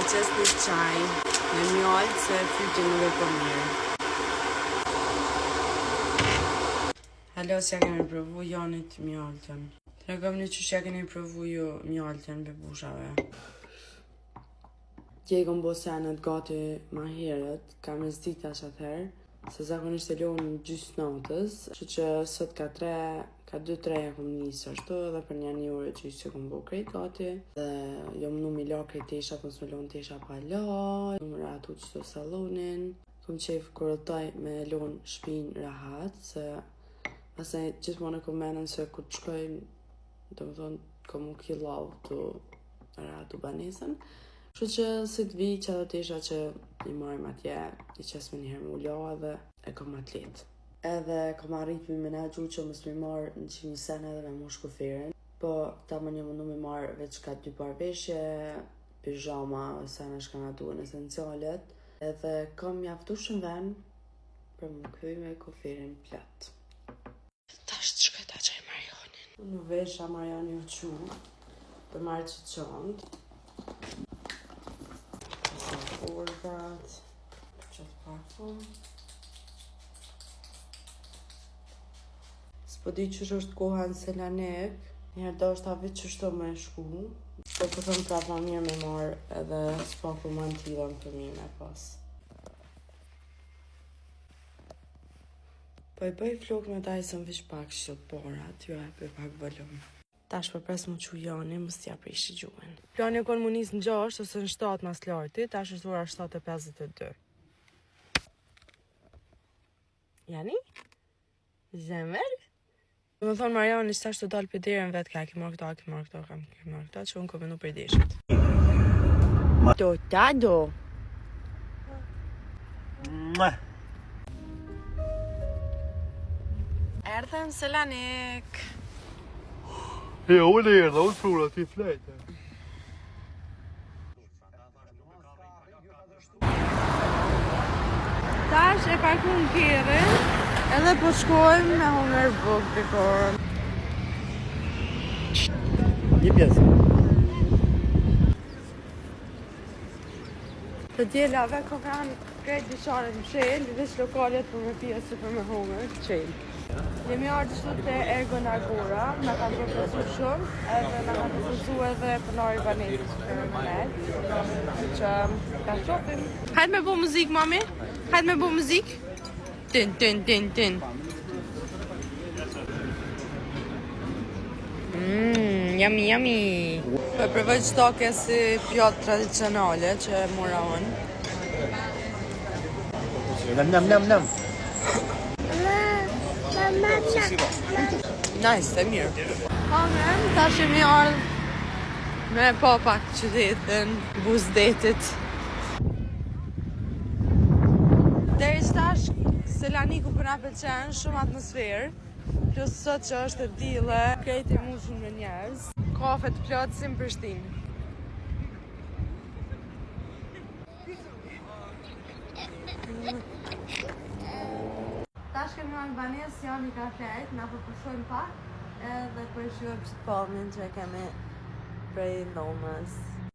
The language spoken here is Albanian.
qes një qaj me mjallë se fryti nuk e po mirë. Halo, s'ja kemi provu Janit mjallëtën. Tregom një qysh ja keni provu ju mjallëtën për bushave. Tje i kom bo senet gati ma herët, kam e zdita që atëherë, se zakonisht e lonë në gjysë natës, që sot ka 2-3 ja kom njësë ashtu, dhe për një orë që ishtë që kom bo krejt gati, dhe jo më nu mi la krejt teshat, mos me lonë tesha pa la, më ratu qëto salonin, kom qef kërëtaj me lonë shpin rahat, se asaj gjithmonë e kom menën se ku të shkojnë, do më thonë, kom u killau të ratu banesën, kështu që si të vi që ato tesha që i marim atje, i qes me njëherë me ulla dhe e kom atlet. Edhe kom arrit me menagju që mos mi marrë në qimi sen edhe me mosh kufirin, po ta më një mundu me marrë veç ka 2 par veshje, pijama, sena shkana duhen esencialet, edhe kom mjaftu shumë ven për më këthy me kufirin plot. Tash të shkoj ta qaj Marionin. Në vesha Marioni u qu, për marrë që qëndë. Ordat, qëtë parfum. S'po di qësh është koha në Selanik, njëherë do është ta vitë qështo me shku, po thëmë prap ma mirë me marrë edhe s'paku mantilën për mi me pas. Po i bëj flok me ta i sëm vish pak që të porat, jo e për pak volum. Tash përpres mu që Jani, mës t'ja prishi gjuhen. Plani kon mu nis në 6 ose në 7 mas larti, tash është ora 7:52. Jani? Zemër? Do më thonë Mariani që tash të dalë për dirën vetë ka, ki marrë këta, që unë kom e nuk për deshët. Do, tado! Erdhem Selanik! Ja, unë erdha, unë frura ti flejte. Tash e parkun kjerën, edhe po shkojmë me hunger buk të korën. Një pjesë. Të djelave ko kanë krejt dyqanet më shelë, veç lokalet për me pjesë për me hunger, qelë. Jemi ardhë qëtu të Ergo Nagora, me kanë përpësu shumë, edhe me kanë përpësu edhe pënari banetit për me net, që ka qopim. Hajtë me bo muzik, mami? Hajtë me bo muzik? Tin. Yummy. Po e përvoj qëtoke si pjatë tradicionale që e mora unë. Nam. Nice, e mirë. Amen, tash jemi ardhë me papak qytetin, buzdetit. Deri tash Selaniku për na pëlqen shumë atmosferë, plus sot që është e dile, krejt e mushun me njerëz, kafe të plotë si në Prishtinë. Tash kemi në banes, janë i ka flejt, na përpushojmë pak, edhe përshujmë që të palmin që kemi prej dhomës.